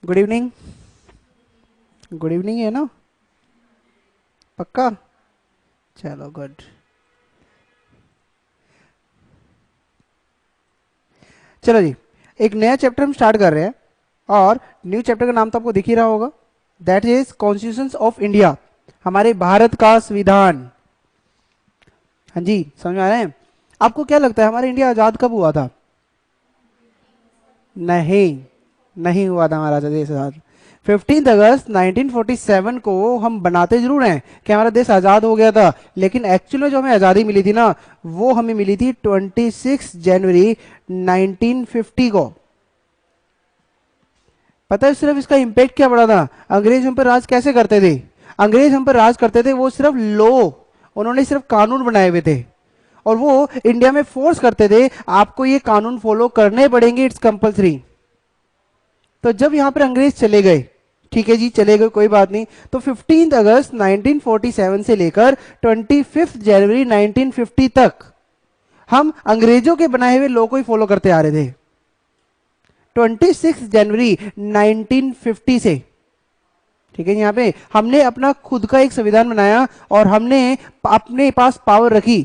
Good evening. Good evening है ना? पक्का? चलो गुड। चलो जी, एक नया चैप्टर हम स्टार्ट कर रहे हैं और न्यू चैप्टर का नाम तो आपको दिख ही रहा होगा। That is constitution of India, हमारे भारत का संविधान। हाँ जी, समझ में आ रहे हैं? आपको क्या लगता है हमारा इंडिया आजाद कब हुआ था? नहीं, नहीं हुआ था हमारा देश आजाद। 15 अगस्त 1947 को हम बनाते जरूर हैं कि हमारा देश आज़ाद हो गया था, लेकिन एक्चुअल में जो हमें आज़ादी मिली थी ना, वो हमें मिली थी 26 जनवरी 1950 को। पता है सिर्फ इसका इम्पेक्ट क्या पड़ा था? अंग्रेज हम पर राज कैसे करते थे? अंग्रेज हम पर राज करते थे, वो सिर्फ लॉ, उन्होंने सिर्फ कानून बनाए हुए थे और वो इंडिया में फोर्स करते थे आपको ये कानून फॉलो करने पड़ेंगे, इट्स कंपल्सरी। तो जब यहां पर अंग्रेज चले गए, ठीक है जी, चले गए कोई बात नहीं, तो 15 अगस्त 1947 से लेकर 25 जनवरी 1950 तक हम अंग्रेजों के बनाए हुए लॉ को ही फॉलो करते आ रहे थे। 26 जनवरी 1950 से, ठीक है, यहाँ पे हमने अपना खुद का एक संविधान बनाया और हमने अपने पास पावर रखी,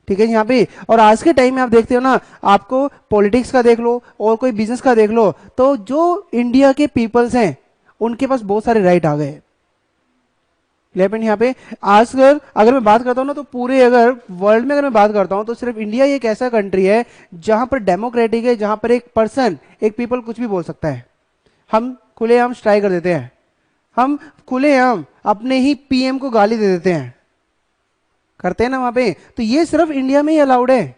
ठीक है यहाँ पे। और आज के टाइम में आप देखते हो ना, आपको पॉलिटिक्स का देख लो और कोई बिजनेस का देख लो, तो जो इंडिया के पीपल्स हैं उनके पास बहुत सारे राइट आ गए। लेकिन यहाँ पे आज अगर मैं बात करता हूँ ना, तो पूरे अगर वर्ल्ड में अगर मैं बात करता हूँ तो सिर्फ इंडिया ही एक ऐसा कंट्री है जहां पर डेमोक्रेटिक है, जहां पर एक पर्सन, एक पीपल कुछ भी बोल सकता है। हम खुलेआम स्ट्राइक कर देते हैं, हम खुलेआम अपने ही पीएम को गाली दे देते हैं, करते हैं ना वहां पे। तो ये सिर्फ इंडिया में ही अलाउड है।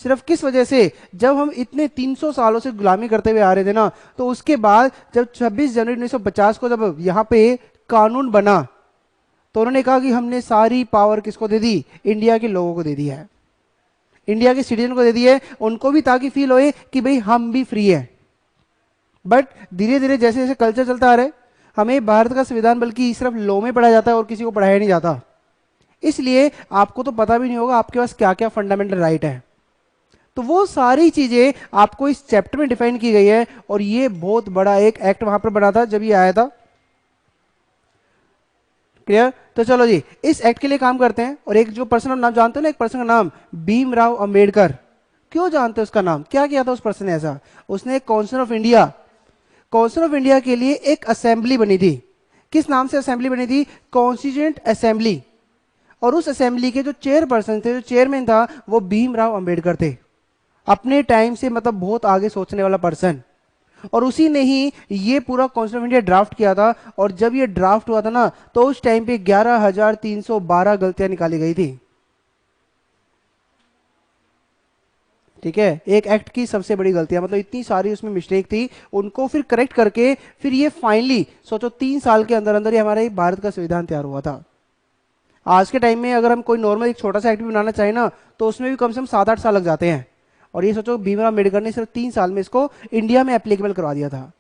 सिर्फ किस वजह से? जब हम इतने 300 सालों से गुलामी करते हुए आ रहे थे ना, तो उसके बाद जब 26 जनवरी 1950 को जब यहाँ पे कानून बना, तो उन्होंने कहा कि हमने सारी पावर किसको दे दी? इंडिया के लोगों को दे दी है, इंडिया के सिटीजन को दे दी है, उनको भी, ताकि फील होए कि भाई हम भी फ्री है। बट धीरे धीरे जैसे जैसे कल्चर चलता आ रहा है, हमें भारत का संविधान बल्कि सिर्फ लॉ में पढ़ा जाता है और किसी को पढ़ाया नहीं जाता। इसलिए आपको तो पता भी नहीं होगा आपके पास क्या क्या फंडामेंटल राइट है। तो वो सारी चीजें आपको इस चैप्टर में डिफाइन की गई है और ये बहुत बड़ा एक एक्ट वहां पर बना था जब ये आया था। क्लियर? तो चलो जी, इस एक्ट के लिए काम करते हैं। और एक जो पर्सन नाम जानते हो ना, एक पर्सन का नाम भीमराव अंबेडकर। क्यों जानते हो उसका नाम? क्या किया था उस पर्सन ने ऐसा? उसने constitution of India, constitution of India के लिए एक असेंबली बनी थी। किस नाम से असेंबली बनी थी? Constituent assembly. और उस असेंबली के जो चेयरपर्सन थे, जो चेयरमैन था, वो भीमराव अंबेडकर थे। अपने टाइम से मतलब बहुत आगे सोचने वाला पर्सन। और उसी ने ही ये पूरा कॉन्स्टिट्यूशन ऑफ इंडिया ड्राफ्ट किया था। और जब ये ड्राफ्ट हुआ था ना, तो उस टाइम पे 11,312 गलतियां निकाली गई थी। ठीक है, एक एक्ट की सबसे बड़ी गलतियां, मतलब इतनी सारी उसमें मिस्टेक थी, उनको फिर करेक्ट करके फिर ये फाइनली सोचो 3 साल के अंदर अंदर ही हमारे भारत का संविधान तैयार हुआ था। आज के टाइम में अगर हम कोई नॉर्मल एक छोटा सा एक्ट भी बनाना चाहें ना, तो उसमें भी कम से कम 7-8 साल लग जाते हैं। और ये सोचो भीमराव अम्बेडकर ने सिर्फ 3 साल में इसको इंडिया में एप्लीकेबल करवा दिया था।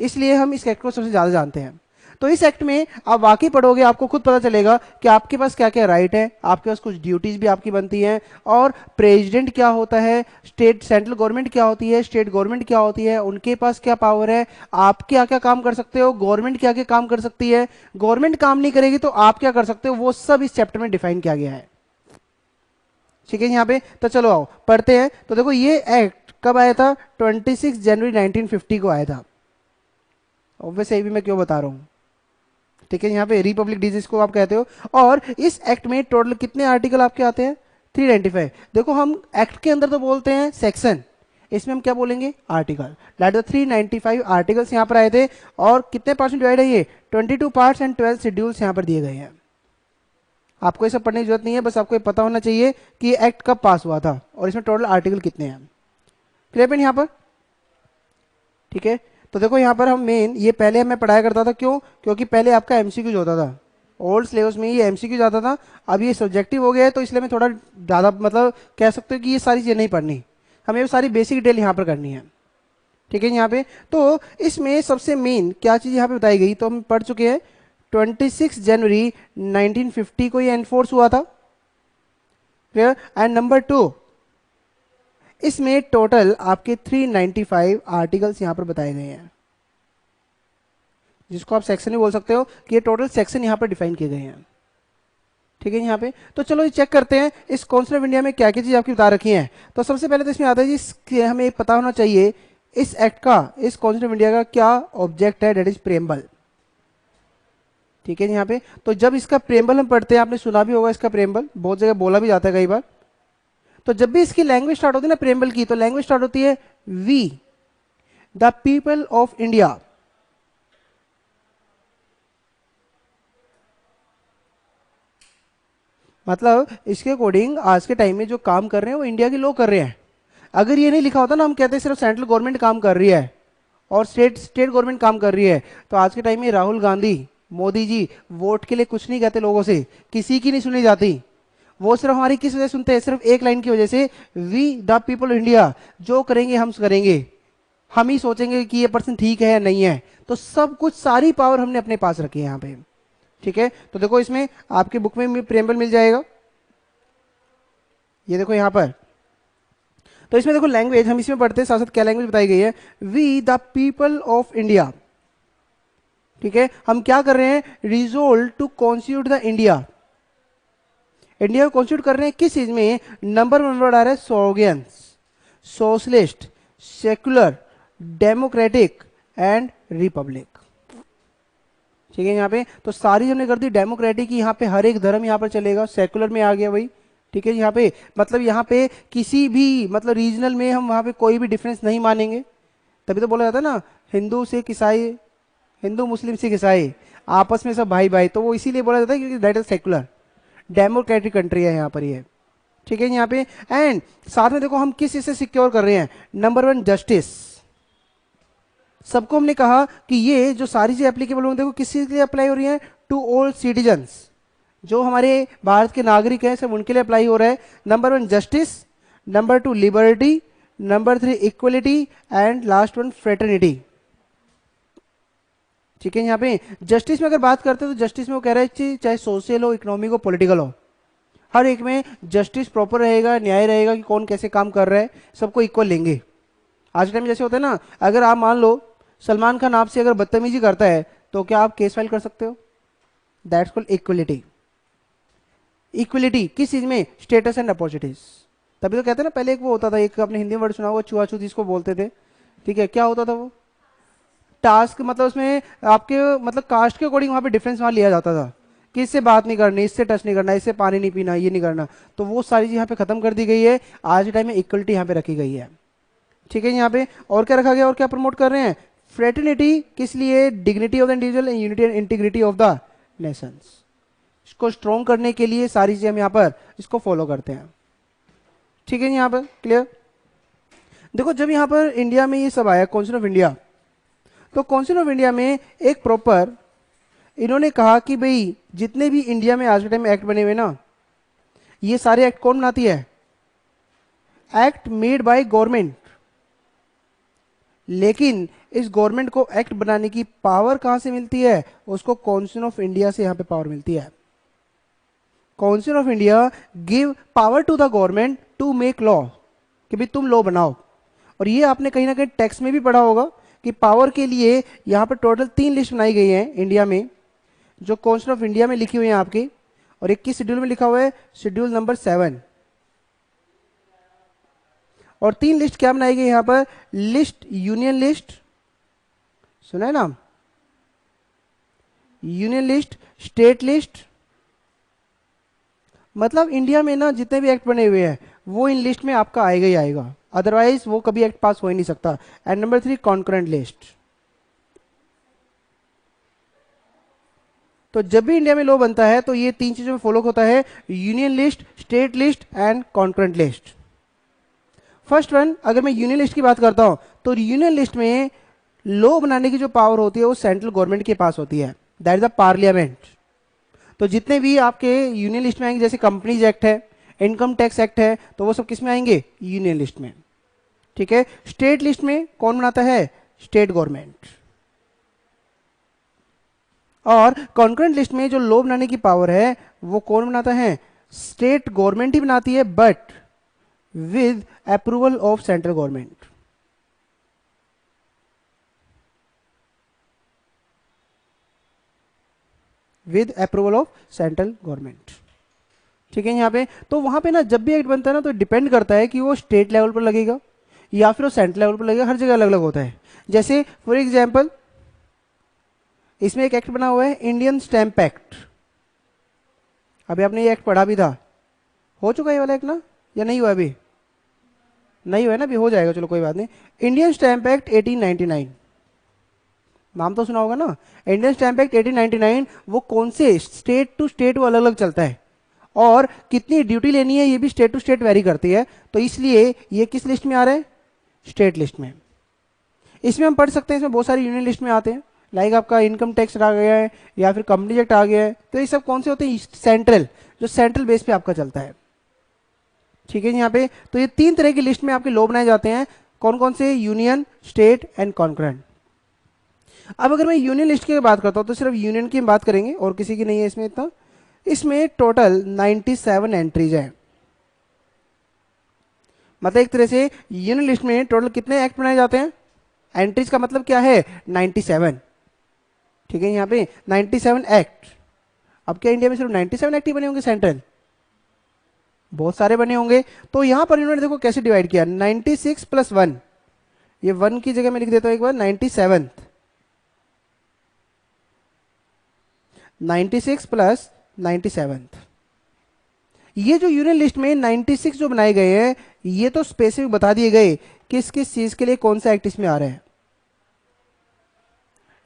इसलिए हम इस एक्ट को सबसे ज्यादा जानते हैं। तो इस एक्ट में आप वाकई पढ़ोगे, आपको खुद पता चलेगा कि आपके पास क्या क्या राइट है, आपके पास कुछ ड्यूटीज भी आपकी बनती हैं। और प्रेसिडेंट क्या होता है, स्टेट सेंट्रल गवर्नमेंट क्या होती है, स्टेट गवर्नमेंट क्या होती है, उनके पास क्या पावर है, आप क्या क्या काम कर सकते हो, गवर्नमेंट क्या क्या काम कर सकती है, गवर्नमेंट काम नहीं करेगी तो आप क्या कर सकते हो, वो सब इस चैप्टर में डिफाइन किया गया है। ठीक है यहाँ पे, तो चलो आओ पढ़ते हैं। तो देखो ये एक्ट कब आया था? 26 जनवरी 1950 को आया था। ऑब्वियस ये भी मैं क्यों बता रहा हूँ। ठीक है, यहाँ पे रिपब्लिक डे जिसको आप कहते हो। और इस एक्ट में टोटल कितने आर्टिकल आपके आते हैं? 395। देखो हम एक्ट के अंदर तो बोलते हैं सेक्शन, इसमें हम क्या बोलेंगे? आर्टिकल। दैट द 395 आर्टिकल्स यहाँ पर आए थे। और कितने पार्ट्स में डिवाइड है ये? 22 पार्ट्स एंड 12 शेड्यूल्स यहाँ पर दिए गए हैं। आपको ये सब पढ़ने की जरूरत नहीं है, बस आपको ये पता होना चाहिए कि ये एक्ट कब पास हुआ था और इसमें टोटल आर्टिकल कितने हैं। क्लियर यहाँ पर? ठीक है, तो देखो यहाँ पर हम मेन ये पहले हमें पढ़ाया करता था, क्यों? क्योंकि पहले आपका एमसीक्यूज होता था, ओल्ड सिलेबस में ये एमसीक्यूज आता था। अब ये सब्जेक्टिव हो गया है, तो इसलिए मैं थोड़ा ज़्यादा मतलब कह सकते हो कि ये सारी चीज़ें नहीं पढ़नी, हमें वो सारी बेसिक डिटेल यहाँ पर करनी है। ठीक है यहाँ पे, तो इसमें सबसे मेन क्या चीज़ यहाँ पे बताई गई, तो हम पढ़ चुके हैं 26 जनवरी 1950 को ये एनफोर्स हुआ था। क्लियर? एंड नंबर 2, इसमें टोटल आपके 395 आर्टिकल्स यहां पर बताए गए हैं। जिसको आप सेक्शन भी बोल सकते हो, कि ये टोटल सेक्शन यहाँ पर डिफाइन किए गए हैं। ठीक है यहाँ पे। तो चलो ये चेक करते हैं इस कॉन्स्टिट्यूशन ऑफ इंडिया में क्या क्या चीज आपकी बता रखी है। तो सबसे पहले तो इसमें आता है जी हमें पता होना चाहिए इस एक्ट का, इस कॉन्स्टिट्यूशन ऑफ इंडिया का क्या ऑब्जेक्ट है, डेट इज प्रेम्बल। ठीक है यहाँ पे। तो जब इसका प्रेम्बल हम पढ़ते हैं, आपने सुना भी होगा इसका प्रेम्बल, बहुत जगह बोला भी जाता है कई बार। तो जब भी इसकी लैंग्वेज स्टार्ट होती है ना प्रेम्बल की, तो लैंग्वेज स्टार्ट होती है we the people of India. मतलब इसके अकॉर्डिंग आज के टाइम में जो काम कर रहे हैं वो इंडिया के लोग कर रहे हैं। अगर ये नहीं लिखा होता ना, हम कहते हैं सिर्फ सेंट्रल गवर्नमेंट काम कर रही है और स्टेट स्टेट गवर्नमेंट काम कर रही है, तो आज के टाइम में राहुल गांधी, मोदी जी वोट के लिए कुछ नहीं कहते लोगों से, किसी की नहीं सुनी जाती। वो सिर्फ हमारी किस वजह से सुनते हैं, सिर्फ एक लाइन की वजह से, we the people of India, जो करेंगे हम करेंगे, हम ही सोचेंगे कि ये पर्सन ठीक है या नहीं है। तो सब कुछ, सारी पावर हमने अपने पास रखी है यहाँ पे। ठीक है। तो देखो इसमें आपके बुक में प्रेम्बल मिल जाएगा, ये देखो यहां पर। तो इसमें देखो लैंग्वेज हम इसमें पढ़ते हैं, साथ साथ क्या लैंग्वेज बताई गई है, we the people of India. ठीक है। हम क्या कर रहे हैं, resolve to constitute the India. India को कॉन्स्टिट्यूट कर रहे हैं किस चीज में, नंबर वन वर्ड आ रहा है सोगेंस, socialist, secular, democratic and republic. ठीक है यहाँ पे। तो सारी हमने कर दी डेमोक्रेटिक की, यहाँ पे हर एक धर्म यहाँ पर चलेगा, सेकुलर में आ गया वही। ठीक है यहाँ पे, मतलब यहाँ पे किसी भी मतलब रीजनल में हम वहाँ पे कोई भी डिफरेंस नहीं मानेंगे। तभी तो बोला जाता है ना, हिंदू सिख ईसाई, हिंदू मुस्लिम सिख ईसाई आपस में सब भाई भाई, तो वो इसीलिए बोला जाता है क्योंकि that is secular, democratic country है यहाँ पर ये। ठीक है यहाँ पे। एंड साथ में देखो हम किस चीज से सिक्योर कर रहे हैं, नंबर वन जस्टिस। सबको हमने कहा कि ये जो सारी चीज एप्लीकेबल होंगे, देखो किस चीज के लिए अप्लाई हो रही है, टू ऑल सिटीजन्स, जो हमारे भारत के नागरिक हैं सब उनके लिए अप्लाई हो रहा है। Number one justice, number two liberty, number three equality and last one fraternity. ठीक है यहाँ पे जस्टिस में अगर बात करते हैं तो जस्टिस में वो कह रहा है चाहे सोशल हो, इकोनॉमिक हो, पॉलिटिकल हो, हर एक में जस्टिस प्रॉपर रहेगा, न्याय रहेगा कि कौन कैसे काम कर रहा है, सबको इक्वल लेंगे। आज के टाइम जैसे होता है ना, अगर आप मान लो सलमान खान आपसे अगर बदतमीजी करता है तो क्या आप केस फाइल कर सकते हो, दैट्स कॉल्ड इक्वलिटी। इक्वलिटी किस चीज में, स्टेटस एंड अपॉर्चुनिटीज। तभी तो कहते हैं ना, पहले एक वो होता था, एक आपने हिंदी में वर्ड सुना होगा, छुआछूत जिसको बोलते थे। ठीक है, क्या होता था वो, टास्क, मतलब उसमें आपके मतलब कास्ट के अकॉर्डिंग वहां पे डिफरेंस वहां लिया जाता था कि इससे बात नहीं करनी, इससे टच नहीं करना, इससे पानी नहीं पीना, ये नहीं करना। तो वो सारी चीज यहाँ पे खत्म कर दी गई है। आज के टाइम में इक्वलिटी यहाँ पे रखी गई है। ठीक है यहाँ पे। और क्या रखा गया, और क्या प्रमोट कर रहे हैं, फ्रेटर्निटी, किस लिए, dignity of the individual and unity and integrity of the Nations. इसको स्ट्रॉन्ग करने के लिए सारी चीजें हम यहाँ पर इसको फॉलो करते हैं। ठीक है यहाँ पर क्लियर। देखो जब यहाँ पर इंडिया में ये सब आया कॉन्स्टिट्यूशन ऑफ इंडिया, तो कॉन्स्टिट्यूशन ऑफ इंडिया में एक प्रॉपर इन्होंने कहा कि भाई जितने भी इंडिया में आज के टाइम में एक्ट बने हुए ना, ये सारे एक्ट कौन बनाती है, एक्ट मेड बाय गवर्नमेंट। लेकिन इस गवर्नमेंट को एक्ट बनाने की पावर कहां से मिलती है, उसको कॉन्स्टिट्यूशन ऑफ इंडिया से यहां पे पावर मिलती है। Constitution of India give power to the government to make law, कि भाई तुम लॉ बनाओ। और ये आपने कहीं ना कहीं टेक्स्ट में भी पढ़ा होगा कि पावर के लिए यहां पर टोटल 3 लिस्ट बनाई गई है इंडिया में, जो कॉन्स्टिट्यूशन ऑफ इंडिया में लिखी हुई है आपकी। और एक किस शेड्यूल में लिखा हुआ है, शेड्यूल नंबर 7। और 3 लिस्ट क्या बनाई गई यहां पर, लिस्ट यूनियन लिस्ट, सुना है नाम, यूनियन लिस्ट, स्टेट लिस्ट। मतलब इंडिया में ना जितने भी एक्ट बने हुए हैं वो इन लिस्ट में आपका आएगा ही आएगा, अदरवाइज वो कभी एक्ट पास हो ही नहीं सकता। And number 3 concurrent list. तो जब भी इंडिया में लॉ बनता है तो ये 3 चीजों में फॉलो होता है, union list, state list and concurrent list. First one, अगर मैं यूनियन लिस्ट की बात करता हूं तो यूनियन लिस्ट में लॉ बनाने की जो पावर होती है वो सेंट्रल गवर्नमेंट के पास होती है, दैट इज द पार्लियामेंट। तो जितने भी आपके यूनियन लिस्ट में आएंगे, जैसे कंपनीज एक्ट है, इनकम टैक्स एक्ट है, तो वो सब किस में आएंगे, यूनियन लिस्ट में। ठीक है। स्टेट लिस्ट में कौन बनाता है, स्टेट गवर्नमेंट। और कॉन्करेंट लिस्ट में जो लॉ बनाने की पावर है वो कौन बनाता है, स्टेट गवर्नमेंट ही बनाती है, but with approval of central government. With approval of central government. ठीक है, यहाँ पे तो वहां पे ना जब भी एक्ट बनता है ना तो डिपेंड करता है कि वो स्टेट लेवल पर लगेगा या फिर वो सेंट्रल लेवल पर लगेगा, हर जगह अलग अलग होता है। जैसे फॉर एग्जाम्पल इसमें एक एक्ट बना हुआ है इंडियन स्टैम्प एक्ट, अभी आपने ये एक्ट पढ़ा भी था, हो चुका है ये वाला एक्ट ना, या नहीं हुआ अभी? नहीं हुआ है ना, अभी हो जाएगा, चलो कोई बात नहीं। इंडियन स्टैम्प एक्ट 1899, नाम तो सुना होगा ना। इंडियन स्टैम्प एक्ट 1899 वो कौन से स्टेट टू स्टेट वो अलग अलग चलता है, और कितनी ड्यूटी लेनी है ये भी स्टेट टू स्टेट वेरी करती है, तो इसलिए ये किस लिस्ट में आ रहा है? स्टेट लिस्ट में। इसमें हम पढ़ सकते हैं, इसमें बहुत सारी यूनियन लिस्ट में आते हैं, लाइक आपका इनकम टैक्स आ गया है या फिर कंपनी एक्ट आ गया है, तो ये सब कौन से होते हैं? सेंट्रल, जो सेंट्रल बेस पे आपका चलता है। ठीक है, यहाँ पे तो ये 3 तरह की लिस्ट में आपके लॉ बनाए जाते हैं, कौन कौन से? Union, state and concurrent. अब अगर मैं यूनियन लिस्ट की बात करता हूं तो सिर्फ यूनियन की हम बात करेंगे और किसी की नहीं है इसमें इतना। इसमें टोटल 97 एंट्रीज हैं, मतलब एक तरह से यूनियन लिस्ट में टोटल कितने एक्ट बनाए जाते हैं? एंट्रीज का मतलब क्या है? 97। ठीक है, यहाँ पे 97 एक्ट। अब क्या इंडिया में सिर्फ 97 एक्ट ही बने होंगे सेंट्रल? बहुत सारे बने होंगे। तो यहां पर इन्होंने देखो कैसे डिवाइड किया, 96 प्लस 1, ये 1 की जगह मैं लिख देता हूं एक बार, 97, 96 प्लस 97। ये जो यूनियन लिस्ट में 96 जो बनाए गए हैं, ये तो स्पेसिफिक बता दिए गए किस किस चीज के लिए कौन सा एक्ट इसमें आ रहा है,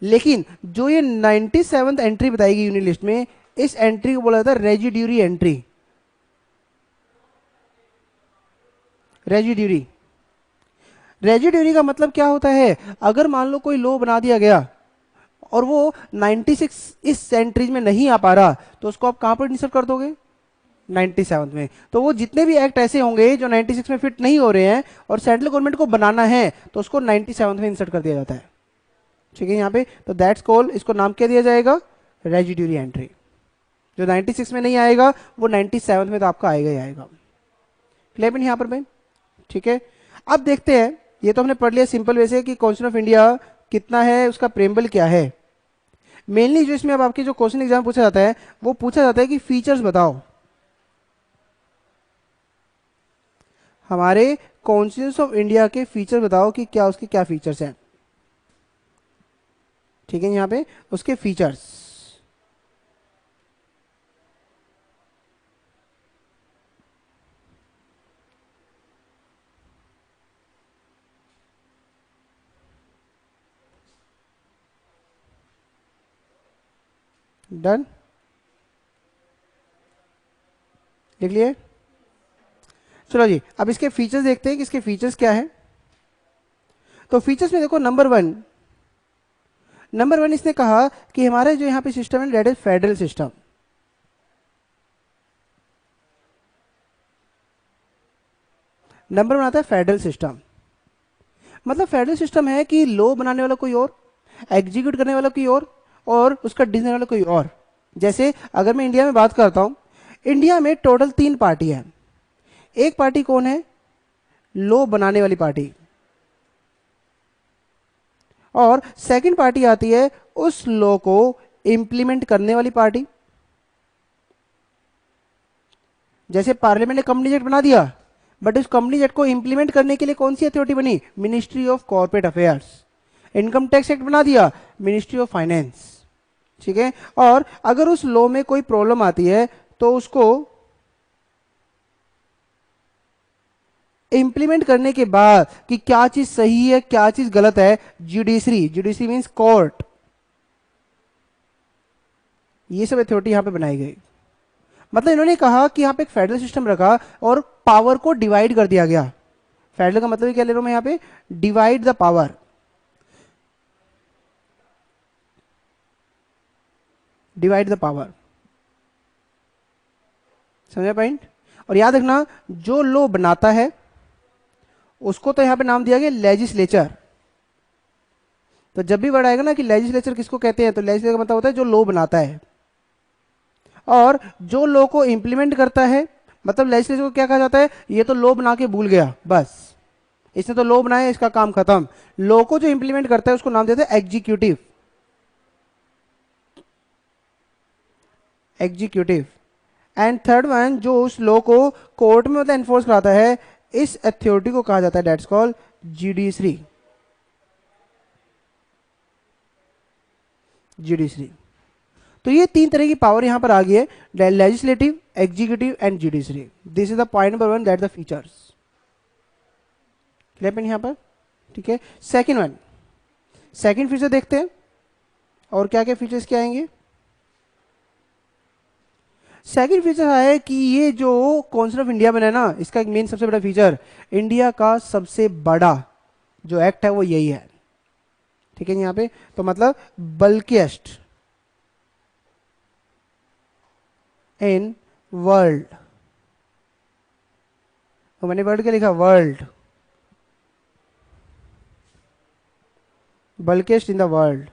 लेकिन जो ये 97th एंट्री बताएगी यूनियन लिस्ट में, इस एंट्री को बोला जाता है रेजिड्यूरी एंट्री। रेजिड्यूरी, रेजिड्यूरी का मतलब क्या होता है? अगर मान लो कोई लॉ बना दिया गया और वो 96 इस एंट्रीज में नहीं आ पा रहा, तो उसको आप कहां पर इंसर्ट कर दोगे? 97 में। तो वो जितने भी एक्ट ऐसे होंगे जो 96 में फिट नहीं हो रहे हैं और सेंट्रल गवर्नमेंट को बनाना है, तो उसको 97 में इंसर्ट कर दिया जाता है। ठीक है, यहाँ पे तो दैट्स कॉल्ड, इसको नाम क्या दिया जाएगा? Residuary entry. जो 96 में नहीं आएगा वो 97 में तो आपका आएगा ही आएगा। क्लियर यहाँ पर भाई? ठीक है, अब देखते हैं, ये तो हमने पढ़ लिया सिंपल वे से कि कॉन्स्टिट्यूशन ऑफ इंडिया कितना है, उसका प्रेम्बल क्या है। मेनली जो इसमें अब आपके जो क्वेश्चन एग्जाम पूछा जाता है वो पूछा जाता है कि फीचर्स बताओ, हमारे कॉन्स्टिट्यूशन ऑफ इंडिया के फीचर बताओ कि क्या उसके क्या फीचर्स हैं। ठीक है, यहाँ पे उसके फीचर्स, डन, लिख लिए? चलो जी, अब इसके फीचर्स देखते हैं कि इसके फीचर्स क्या है। तो फीचर्स में देखो, नंबर वन इसने कहा कि हमारे जो यहाँ पे सिस्टम है that is federal system. Number one आता है फेडरल सिस्टम, मतलब फेडरल सिस्टम है कि लॉ बनाने वाला कोई और, एग्जीक्यूट करने वाला कोई और उसका डिसीजन वाला कोई और। जैसे अगर मैं इंडिया में बात करता हूं, इंडिया में टोटल 3 पार्टी है। एक पार्टी कौन है? लॉ बनाने वाली पार्टी, और सेकंड पार्टी आती है उस लॉ को इंप्लीमेंट करने वाली पार्टी। जैसे पार्लियामेंट ने कंपनी एक्ट बना दिया, बट इस कंपनी एक्ट को इंप्लीमेंट करने के लिए कौन सी अथॉरिटी बनी? Ministry of corporate affairs. Income tax act बना दिया, मिनिस्ट्री ऑफ फाइनेंस। ठीक है, और अगर उस लॉ में कोई प्रॉब्लम आती है तो उसको इंप्लीमेंट करने के बाद कि क्या चीज सही है क्या चीज गलत है, जुडिशरी, जुडिशरी मींस कोर्ट, ये सब अथॉरिटी यहां पे बनाई गई। मतलब इन्होंने कहा कि यहां पे एक फेडरल सिस्टम रखा और पावर को डिवाइड कर दिया गया। फेडरल का मतलब क्या ले रहा हूं मैं यहां पे? Divide the power, divide the power, समझा पॉइंट? और याद रखना, जो लॉ बनाता है उसको तो यहां पे नाम दिया गया लेजिस्लेचर। तो जब भी वर्ड आएगा ना कि लेजिस्लेचर किसको कहते हैं, तो लेजिस्लेचर का मतलब होता है जो लॉ बनाता है, और जो लॉ को इंप्लीमेंट करता है, मतलब लेजिस्लेचर को क्या कहा जाता है? ये तो लॉ बना के भूल गया, बस इसने तो लॉ बनाया, इसका काम खत्म। लॉ को जो इंप्लीमेंट करता है उसको नाम देते हैं executive. Executive. And third one, जो उस लॉ को कोर्ट में मतलब एनफोर्स कराता है, इस अथॉरिटी को कहा जाता है डेट्स कॉल्ड जुडिशरी। जुडिशरी। तो ये तीन तरह की पावर यहां पर आ गई है, legislative, executive and judiciary. This is the point number one, that the features. Clear यहां पर? ठीक है। सेकंड वन, सेकंड फीचर देखते हैं और क्या क्या फीचर्स क्या आएंगे। सेकंड फीचर है कि ये जो कौंसिल ऑफ इंडिया बना है ना, इसका एक मेन सबसे बड़ा फीचर, इंडिया का सबसे बड़ा जो एक्ट है वो यही है। ठीक है, यहां पे तो मतलब बल्किएस्ट इन वर्ल्ड, तो मैंने वर्ल्ड क्या लिखा, world, bulkiest in the world.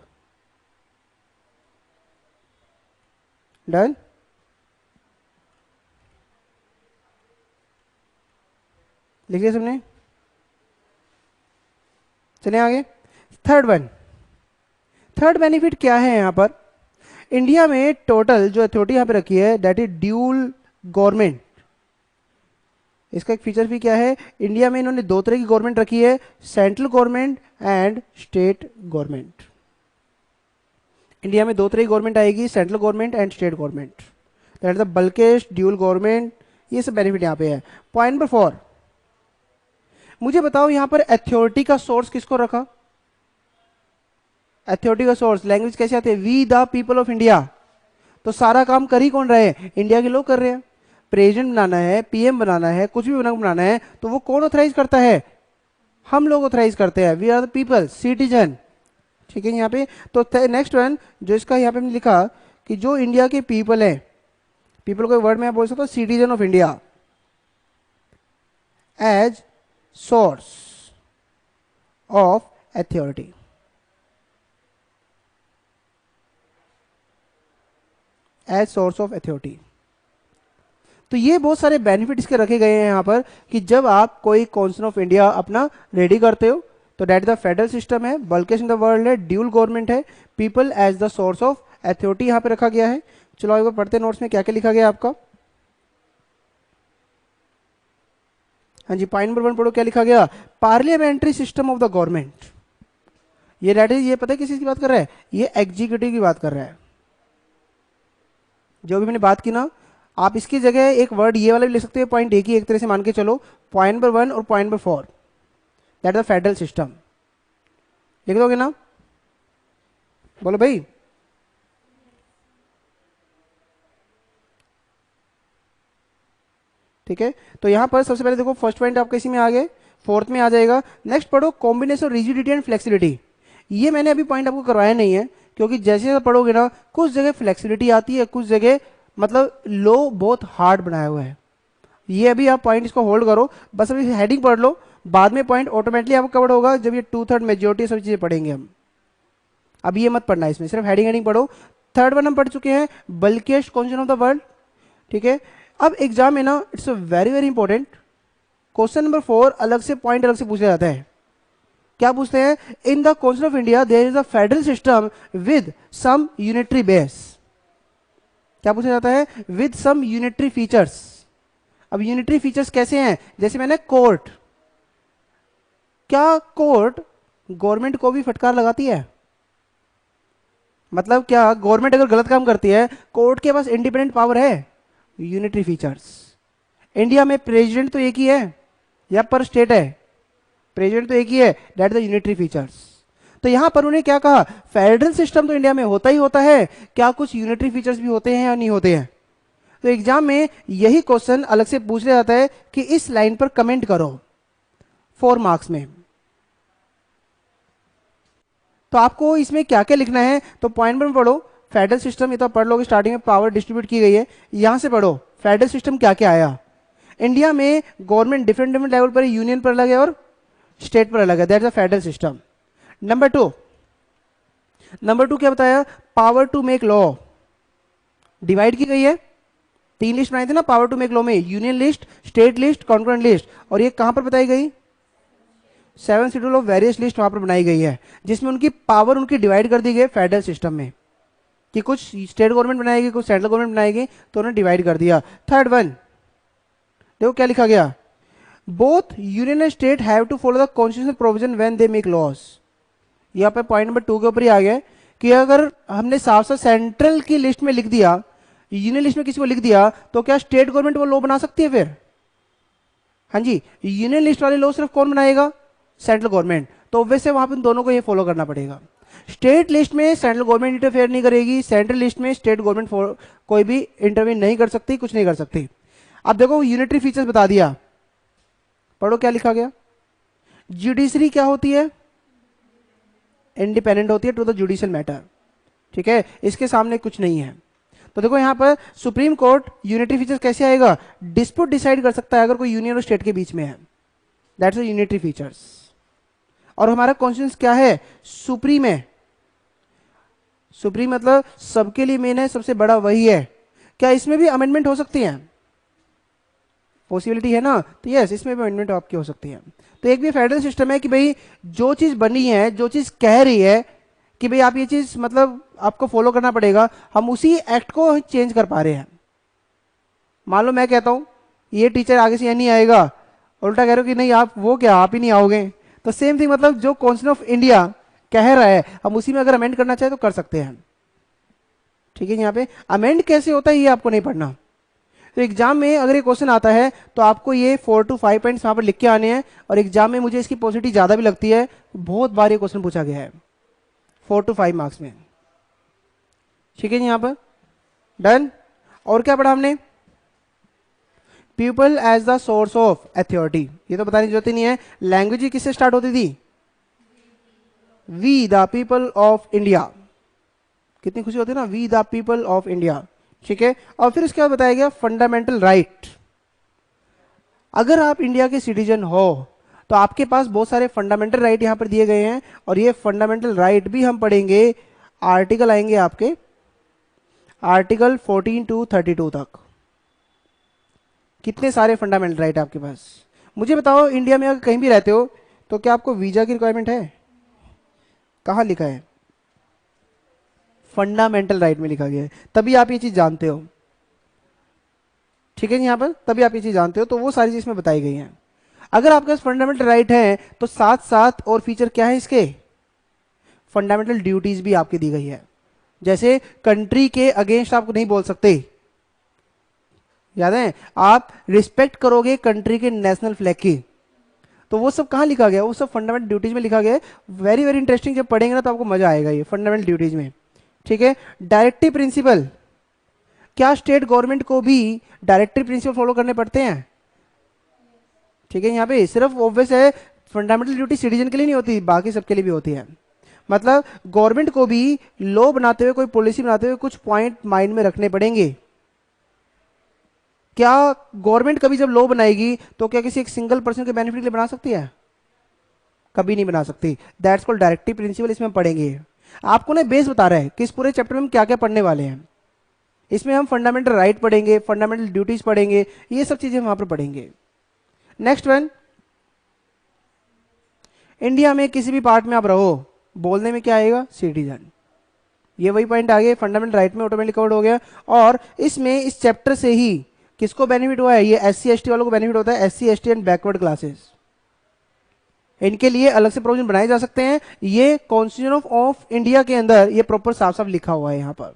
Done. लिख लिया सबने? चलिए आगे। थर्ड वन, थर्ड बेनिफिट क्या है यहां पर, इंडिया में टोटल जो अथॉरिटी यहां पे रखी है दैट इज ड्यूल गवर्नमेंट। इसका एक फीचर भी क्या है, इंडिया में इन्होंने दो तरह की गवर्नमेंट रखी है, central government and state government. India में दो तरह की गवर्नमेंट आएगी, central government and state government. That is the bulkiest dual government. ये सब बेनिफिट यहां पे है। पॉइंट नंबर 4, मुझे बताओ यहां पर अथॉरिटी का सोर्स किसको रखा? अथॉरिटी का सोर्स, लैंग्वेज कैसे आते हैं, we the people of India. तो सारा काम कर ही कौन रहे हैं, इंडिया के लोग कर रहे हैं। प्रेसिडेंट बनाना है, पीएम बनाना है, कुछ भी बनाना है, तो वो कौन ऑथराइज करता है, हम लोग ऑथराइज करते हैं, we are the people, citizen. ठीक है यहाँ पे। तो नेक्स्ट वन जो इसका यहाँ पे हमने लिखा कि जो इंडिया के पीपल है, पीपल को वर्ड में आप बोल सकते हो citizen of India as source of authority. As source of authority. तो ये बहुत सारे बेनिफिट इसके रखे गए हैं यहां पर कि जब आप कोई कौंसिल ऑफ इंडिया अपना रेडी करते हो तो डेट द फेडरल सिस्टम है, बल्किएस्ट इन द वर्ल्ड है, ड्यूल गवर्नमेंट है, people as the source of authority यहां पे रखा गया है। चलो एक बार पढ़ते नोट्स में क्या क्या लिखा गया आपका। हाँ जी, पॉइंट नंबर 1 पढ़ो, क्या लिखा गया, parliamentary system of the government. ये डेट ये पता है किस चीज की बात कर रहा है, ये एग्जीक्यूटिव की बात कर रहा है। जो भी मैंने बात की ना, आप इसकी जगह एक वर्ड ये वाला भी लिख सकते हो, पॉइंट एक ही एक तरह से मान के चलो, पॉइंट नंबर 1 और point number 4, that the federal system. लिख दोगे ना, बोलो भाई। ठीक है, तो यहां पर सबसे पहले देखो फर्स्ट पॉइंट आपका इसी में आ गए, फोर्थ में आ जाएगा। नेक्स्ट पढ़ो कॉम्बिनेशन रिजिडिटी एंड फ्लेक्सिबिलिटी। ये मैंने अभी पॉइंट आपको करवाया नहीं है, क्योंकि जैसे जैसे पढ़ोगे ना, कुछ जगह फ्लेक्सिबिलिटी आती है, कुछ जगह मतलब लो बहुत हार्ड बनाया हुआ है। ये अभी आप पॉइंट इसको होल्ड करो, बस अभी हेडिंग पढ़ लो, बाद में पॉइंट ऑटोमेटिकली आपको कवर होगा जब ये 2/3 मेजोरिटी सब चीजें पढ़ेंगे हम। अब ये मत पढ़ना, इसमें सिर्फ हेडिंग पढ़ो। थर्ड वन हम पढ़ चुके हैं, bulkiest constitution of the world. ठीक है, अब एग्जाम में ना it's very very important, question number 4 अलग से पॉइंट अलग से पूछा जाता है। क्या पूछते हैं, in the council of India there is a federal system with some unitary base. क्या पूछा जाता है, विद सम यूनिटरी फीचर्स। अब यूनिटरी फीचर्स कैसे हैं, जैसे मैंने कोर्ट, क्या कोर्ट गवर्नमेंट को भी फटकार लगाती है? मतलब क्या गवर्नमेंट अगर गलत काम करती है, कोर्ट के पास इंडिपेंडेंट पावर है? Unitary features. इंडिया में प्रेसिडेंट तो एक ही है या पर स्टेट है, प्रेसिडेंट तो एक ही है, दैट द यूनिटरी फीचर्स। तो यहां पर उन्हें क्या कहा, फेडरल सिस्टम तो इंडिया में होता ही होता है, क्या कुछ यूनिटरी फीचर्स भी होते हैं या नहीं होते हैं? तो एग्जाम में यही क्वेश्चन अलग से पूछ लिया जाता है कि इस लाइन पर कमेंट करो 4 मार्क्स में। तो आपको इसमें क्या क्या लिखना है, तो पॉइंट पर पढ़ो फेडरल सिस्टम, ये तो पढ़ लोगे, स्टार्टिंग में पावर डिस्ट्रीब्यूट की गई है, यहां से पढ़ो फेडरल सिस्टम क्या क्या आया। इंडिया में गवर्नमेंट डिफरेंट डिफरेंट लेवल पर, यूनियन पर अलग है और स्टेट पर अलग है, that is the federal system. Number 2 क्या बताया, power to make law divide की गई है, 3 लिस्ट बनाई थी ना पावर टू मेक लॉ में, union list, state list, concurrent list, और ये कहां पर बताई गई, 7 शेड्यूल ऑफ वेरियस लिस्ट वहां पर बनाई गई है, जिसमें उनकी पावर उनकी डिवाइड कर दी गई फेडरल सिस्टम में। कि कुछ स्टेट गवर्नमेंट बनाएगी, कुछ सेंट्रल गवर्नमेंट बनाएगी, तो उन्होंने डिवाइड कर दिया। थर्ड वन, देखो क्या लिखा गया, both union and state have to follow the constitutional provision when they make laws. यहाँ पे पॉइंट नंबर 2 के ऊपर ही आ गया कि अगर हमने साफ साफ सेंट्रल की लिस्ट में लिख दिया, यूनियन लिस्ट में किसी को लिख दिया, तो क्या स्टेट गवर्नमेंट वो लॉ बना सकती है फिर? हाँ जी, यूनियन लिस्ट वाले लॉ सिर्फ कौन बनाएगा? Central government. तो वैसे वहां पर दोनों को ये फॉलो करना पड़ेगा। स्टेट लिस्ट में सेंट्रल गवर्नमेंट इंटरफेयर नहीं करेगी, सेंट्रल लिस्ट में स्टेट गवर्नमेंट कोई भी इंटरव्यू नहीं कर सकती, कुछ नहीं कर सकती। अब देखो यूनिटरी फीचर्स बता दिया, पढ़ो क्या लिखा गया। जुडिशरी क्या होती है? इंडिपेंडेंट होती है टू द जुडिशियल मैटर। ठीक है, इसके सामने कुछ नहीं है। तो देखो यहां पर सुप्रीम कोर्ट यूनिटरी फीचर्स कैसे आएगा? डिस्प्यूट डिसाइड कर सकता है अगर कोई यूनियन और स्टेट के बीच में है, दैट्स यूनिटरी फीचर्स। और हमारा कॉन्स्टिट्यूशन क्या है? सुप्रीम है। सुप्रीम मतलब सबके लिए मेन है, सबसे बड़ा वही है। क्या इसमें भी अमेंडमेंट हो सकती है? पॉसिबिलिटी है ना, तो यस, इसमें भी अमेंडमेंट आपकी हो सकती है। तो एक भी फेडरल सिस्टम है कि भाई जो चीज बनी है, जो चीज कह रही है कि भाई आप ये चीज मतलब आपको फॉलो करना पड़ेगा, हम उसी एक्ट को चेंज कर पा रहे हैं। मान लो मैं कहता हूं ये टीचर आगे से यह नहीं आएगा, उल्टा कह रहे हो कि नहीं आप वो क्या, आप ही नहीं आओगे, तो सेम थिंग, मतलब जो कॉन्स्टिट्यूशन ऑफ इंडिया कह रहा है हम उसी में अगर अमेंड करना चाहे तो कर सकते हैं। ठीक है, यहाँ पे अमेंड कैसे होता है ये आपको नहीं पढ़ना। तो एग्जाम में अगर ये क्वेश्चन आता है तो आपको ये 4 to 5 पॉइंट्स वहां पर लिख के आने हैं, और एग्जाम में मुझे इसकी पॉसिबिलिटी ज्यादा भी लगती है, बहुत बार ये क्वेश्चन पूछा गया है 4 to 5 मार्क्स में। ठीक है जी, यहां पर डन। और क्या पढ़ा हमने? People as the source of authority, ये तो बताने की जरूरत ही नहीं है। लैंग्वेज किससे स्टार्ट होती थी? We the people of India. कितनी खुशी होती है ना, we the people of India. ठीक है, और फिर उसके बाद बताया गया फंडामेंटल राइट। अगर आप इंडिया के सिटीजन हो तो आपके पास बहुत सारे फंडामेंटल राइट यहां पर दिए गए हैं, और ये फंडामेंटल राइट भी हम पढ़ेंगे। आर्टिकल आएंगे आपके, आर्टिकल 14 to 32 तक। कितने सारे फंडामेंटल राइट आपके पास। मुझे बताओ, इंडिया में अगर कहीं भी रहते हो तो क्या आपको वीजा की रिक्वायरमेंट है? कहां लिखा है? फंडामेंटल राइट में लिखा गया है, तभी आप ये चीज जानते हो। ठीक है, यहां पर तभी आप ये चीज जानते हो, तो वो सारी चीज में बताई गई हैं। अगर आपके पास फंडामेंटल राइट है तो साथ साथ और फीचर क्या है इसके? फंडामेंटल ड्यूटीज भी आपकी दी गई है। जैसे कंट्री के अगेंस्ट आप नहीं बोल सकते, याद है? आप रिस्पेक्ट करोगे कंट्री के नेशनल फ्लैग की, तो वो सब कहां लिखा गया? वो सब फंडामेंटल ड्यूटीज में लिखा गया है। वेरी वेरी इंटरेस्टिंग, जब पढ़ेंगे ना तो आपको मजा आएगा ये फंडामेंटल ड्यूटीज में। ठीक है, डायरेक्टिव प्रिंसिपल, क्या स्टेट गवर्नमेंट को भी डायरेक्टिव प्रिंसिपल फॉलो करने पड़ते हैं? ठीक है, यहाँ पे सिर्फ ऑब्वियस है फंडामेंटल ड्यूटी सिटीजन के लिए नहीं होती, बाकी सबके लिए भी होती है। मतलब गवर्नमेंट को भी लॉ बनाते हुए, कोई पॉलिसी बनाते हुए कुछ पॉइंट माइंड में रखने पड़ेंगे। क्या गवर्नमेंट कभी जब लॉ बनाएगी तो क्या किसी एक सिंगल पर्सन के बेनिफिट के लिए बना सकती है? कभी नहीं बना सकती। दैट्स कॉल्ड डायरेक्टिव प्रिंसिपल, इसमें हम पढ़ेंगे। आपको ना बेस बता रहा है कि इस पूरे चैप्टर में हम क्या क्या पढ़ने वाले हैं। इसमें हम फंडामेंटल राइट पढ़ेंगे, फंडामेंटल ड्यूटीज पढ़ेंगे, ये सब चीजें वहां पर पढ़ेंगे। नेक्स्ट वन, इंडिया में किसी भी पार्ट में आप रहो, बोलने में क्या आएगा? सिटीजन। ये वही पॉइंट आ गए, फंडामेंटल राइट में ऑटोमेटिक कवर्ड हो गया। और इसमें इस चैप्टर से ही किसको बेनिफिट हुआ है? ये SC ST वालों को बेनिफिट होता है, SC ST and backward classes. इनके लिए अलग से प्रोविजन बनाए जा सकते हैं। ये कॉन्स्टिट्यूशन ऑफ इंडिया के अंदर ये प्रॉपर साफ साफ लिखा हुआ है यहां पर।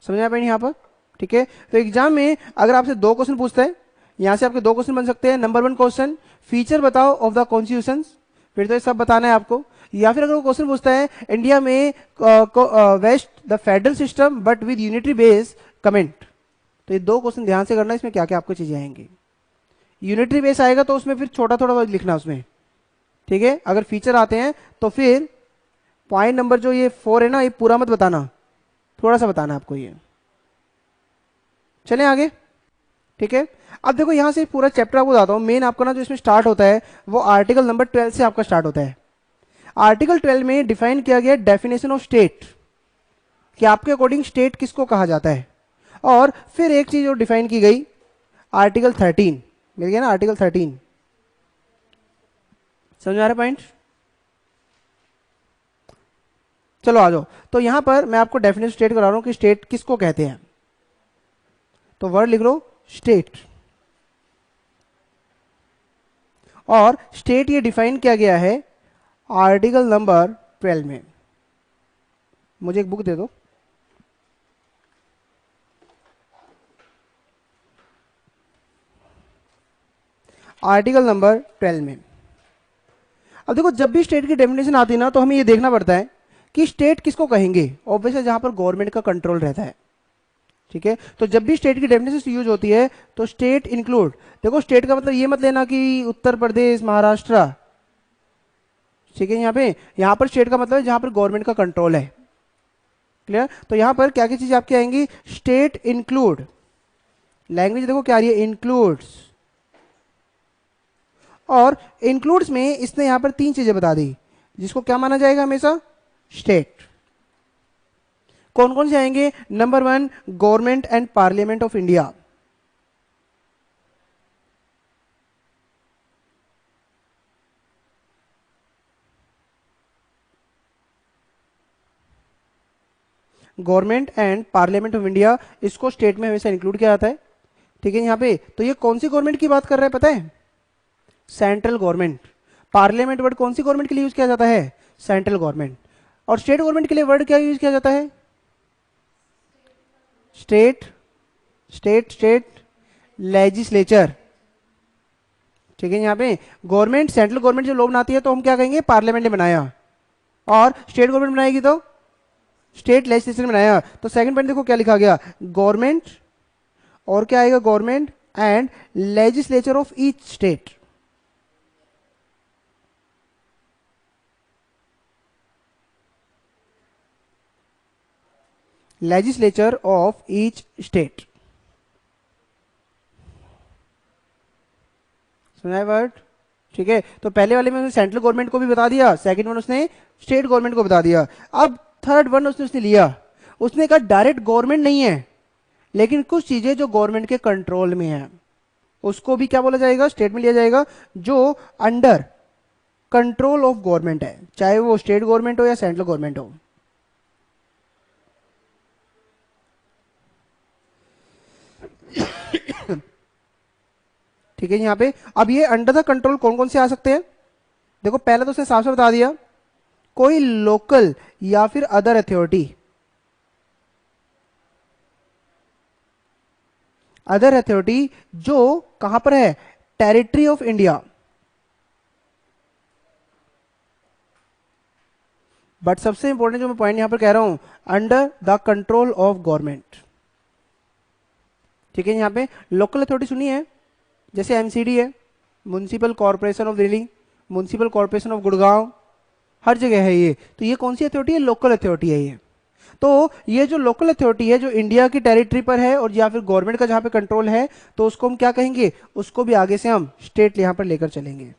समझ में यहां पर? ठीक है, तो एग्जाम में अगर आपसे 2 क्वेश्चन पूछता है, यहां से आपके 2 क्वेश्चन बन सकते हैं। नंबर 1 क्वेश्चन, फीचर बताओ ऑफ द कॉन्स्टिट्यूशन, फिर तो ये सब बताना है आपको। या फिर अगर वो क्वेश्चन पूछता है इंडिया में west the federal system but with unitary base comment, तो ये 2 क्वेश्चन ध्यान से करना, इसमें क्या क्या आपको चीजें आएंगी। यूनिटरी बेस आएगा तो उसमें फिर छोटा थोड़ा लिखना उसमें। ठीक है, अगर फीचर आते हैं तो फिर पॉइंट नंबर जो ये 4 है ना, ये पूरा मत बताना, थोड़ा सा बताना आपको ये। चलें आगे। ठीक है, अब देखो यहां से पूरा चैप्टर आपको बताता हूं। मेन आपका ना जो इसमें स्टार्ट होता है वो आर्टिकल नंबर 12 से आपका स्टार्ट होता है। आर्टिकल 12 में डिफाइन किया गया डेफिनेशन ऑफ स्टेट, कि आपके अकॉर्डिंग स्टेट किसको कहा जाता है। और फिर एक चीज और डिफाइन की गई, आर्टिकल 13 मिल गया ना, आर्टिकल 13। समझ आ रहा पॉइंट? चलो आ जाओ। तो यहां पर मैं आपको डेफिनेशन स्टेट करा रहा हूं कि स्टेट किसको कहते हैं। तो वर्ड लिख लो स्टेट। और स्टेट ये डिफाइन किया गया है आर्टिकल नंबर 12 में। मुझे एक बुक दे दो। आर्टिकल नंबर 12 में। अब देखो जब भी स्टेट की डेफिनेशन आती है ना तो हमें ये देखना पड़ता है कि स्टेट किसको कहेंगे। ऑब्वियसली जहां पर गवर्नमेंट का कंट्रोल रहता है, ठीक है। तो जब भी स्टेट की डेफिनेशन यूज होती है तो स्टेट इंक्लूड, देखो स्टेट का मतलब ये मत लेना कि उत्तर प्रदेश, महाराष्ट्र, ठीक है। यहाँ पर स्टेट का मतलब है जहां पर गवर्नमेंट का कंट्रोल है। क्लियर। तो यहां पर क्या क्या चीज आपकी आएंगी, स्टेट इंक्लूड, लैंग्वेज देखो क्या आ रही है, इंक्लूड्स। और इंक्लूड्स में इसने यहां पर तीन चीजें बता दी जिसको क्या माना जाएगा हमेशा, स्टेट। कौन कौन से आएंगे, number 1 government and parliament of India. Government and parliament of India, इसको स्टेट में हमेशा इंक्लूड किया जाता है, ठीक है। यहाँ पे तो ये कौन सी गवर्नमेंट की बात कर रहा है पता है, सेंट्रल गवर्नमेंट। पार्लियामेंट वर्ड कौन सी गवर्नमेंट के लिए यूज किया जाता है, सेंट्रल गवर्नमेंट। और स्टेट गवर्नमेंट के लिए वर्ड क्या यूज किया जाता है, स्टेट, स्टेट लेजिस्लेचर, ठीक है। यहाँ पे गवर्नमेंट, सेंट्रल गवर्नमेंट जो लॉ बनाती है तो हम क्या कहेंगे, पार्लियामेंट ने बनाया। और स्टेट गवर्नमेंट बनाएगी तो स्टेट लेजिस्लेचर बनाया। तो सेकंड पॉइंट देखो क्या लिखा गया, गवर्नमेंट, और क्या आएगा, government and legislature of each state. Legislature of each state, सुना है वर्ड, ठीक है। तो पहले वाले में उसने सेंट्रल गवर्नमेंट को भी बता दिया, सेकंड वन उसने स्टेट गवर्नमेंट को बता दिया। अब थर्ड वन उसने लिया, उसने कहा डायरेक्ट गवर्नमेंट नहीं है लेकिन कुछ चीजें जो गवर्नमेंट के कंट्रोल में है उसको भी क्या बोला जाएगा, स्टेट में लिया जाएगा, जो अंडर कंट्रोल ऑफ गवर्नमेंट है, चाहे वो स्टेट गवर्नमेंट हो या सेंट्रल गवर्नमेंट हो। ठीक है। यहाँ पे अब ये अंडर द कंट्रोल कौन कौन से आ सकते हैं, देखो पहले तो उसने साफ साफ बता दिया, कोई लोकल या फिर अदर अथॉरिटी, अदर अथॉरिटी जो कहां पर है, टेरिटरी ऑफ इंडिया। बट सबसे इंपॉर्टेंट जो मैं पॉइंट यहां पर कह रहा हूं, under the control of government, ठीक है। यहां पे लोकल अथॉरिटी सुनी है, जैसे एमसीडी है, municipal corporation of Delhi, municipal corporation of Gurgaon, हर जगह है ये। तो ये कौन सी अथॉरिटी है, लोकल अथॉरिटी है ये। तो ये जो लोकल अथॉरिटी है जो इंडिया की टेरिटरी पर है और या फिर गवर्नमेंट का जहां पे कंट्रोल है, तो उसको हम क्या कहेंगे, उसको भी आगे से हम स्टेट यहां पर लेकर चलेंगे।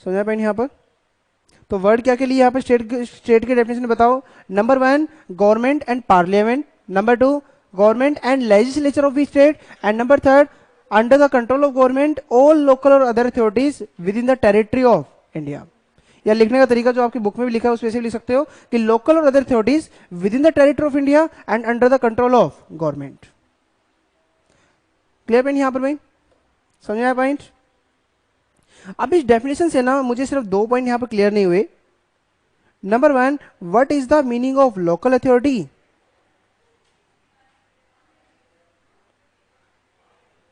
समझा पॉइंट यहां पर। तो वर्ड क्या के लिए यहां पर स्टेट के डेफिनेशन बताओ, number 1 government and parliament, number 2 government and legislature of the state, and number 3 under the control of government all local or other authorities within the territory of India. या लिखने का तरीका जो आपकी book में भी लिखा है उसमें से भी लिख सकते हो कि local or other authorities within the territory of India and under the control of government. Clear point यहां पर भाई, समझ पॉइंट। अब इस डेफिनेशन से ना मुझे सिर्फ 2 पॉइंट यहां पर क्लियर नहीं हुए। Number 1, what is the meaning of local authority,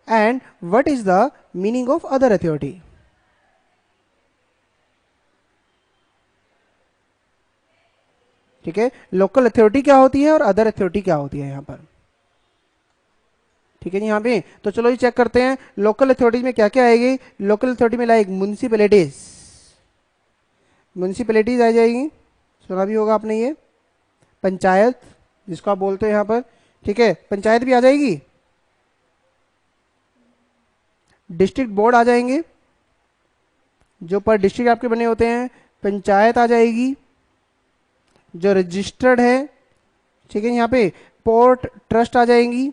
and what is the meaning of other authority. ठीक है, लोकल अथॉरिटी क्या होती है और अदर अथॉरिटी क्या होती है यहां पर, ठीक है। यहाँ पे तो चलो ये चेक करते हैं लोकल अथॉरिटीज में क्या क्या आएगी। लोकल अथॉरिटी में लाइक म्युनिसिपैलिटीज, म्युनिसिपैलिटीज आ जाएगी, सुना भी होगा आपने ये, पंचायत जिसको आप बोलते हो यहाँ पर, ठीक है, पंचायत भी आ जाएगी, डिस्ट्रिक्ट बोर्ड आ जाएंगे जो पर डिस्ट्रिक्ट आपके बने होते हैं, पंचायत आ जाएगी जो रजिस्टर्ड है, ठीक है। यहाँ पे पोर्ट ट्रस्ट आ जाएंगी,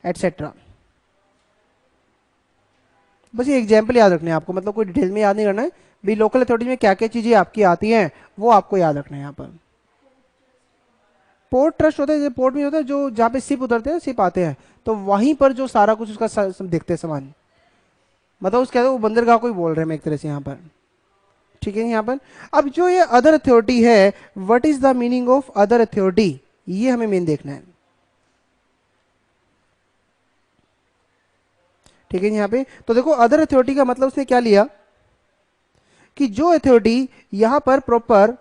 एटसेट्रा। बस ये एग्जाम्पल याद रखने हैं आपको, मतलब कोई डिटेल में याद नहीं करना है। भी लोकल अथॉरिटी में क्या क्या चीजें आपकी आती हैं वो आपको याद रखना है यहाँ पर। पोर्ट ट्रस्ट होता है, जैसे पोर्ट में होता है जो जहाँ पे शिप उतरते हैं, शिप आते हैं, तो वहीं पर जो सारा कुछ उसका देखते हैं सामान, मतलब उसके वो बंदरगाह को ही बोल रहे हैं हम एक तरह से यहाँ पर। ठीक है यहाँ पर। अब जो ये अदर अथॉरिटी है, what is the meaning of other authority, ये हमें मेन देखना है। ठीक है यहाँ पे। तो देखो अदर अथॉरिटी का मतलब उसने क्या लिया कि जो अथॉरिटी यहां पर प्रॉपर,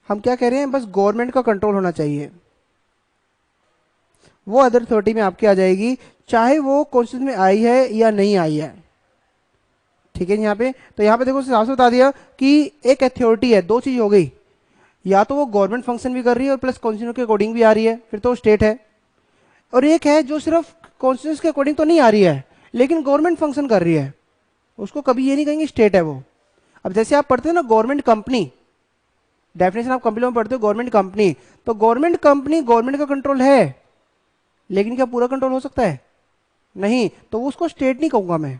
हम क्या कह रहे हैं, बस गवर्नमेंट का कंट्रोल होना चाहिए, वो अदर अथॉरिटी में आपकी आ जाएगी, चाहे वो कॉन्स्टिट्यूशन में आई है या नहीं आई है। ठीक है यहाँ पे। तो यहाँ पे देखो साफ बता दिया कि एक अथॉरिटी है, दो चीज हो गई, या तो वो गवर्नमेंट फंक्शन भी कर रही है और प्लस कॉन्स्टिट्यूशन के अकॉर्डिंग भी आ रही है, फिर तो स्टेट है। और एक है जो सिर्फ कॉन्स्टिट्यूशन के अकॉर्डिंग तो नहीं आ रही है लेकिन गवर्नमेंट फंक्शन कर रही है, उसको कभी ये नहीं कहेंगे स्टेट है वो। अब जैसे आप पढ़ते हो ना गवर्नमेंट कंपनी, डेफिनेशन आप कंपनी में पढ़ते हो गवर्नमेंट कंपनी, तो गवर्नमेंट कंपनी गवर्नमेंट का कंट्रोल है, लेकिन क्या पूरा कंट्रोल हो सकता है? नहीं, तो उसको स्टेट नहीं कहूंगा मैं,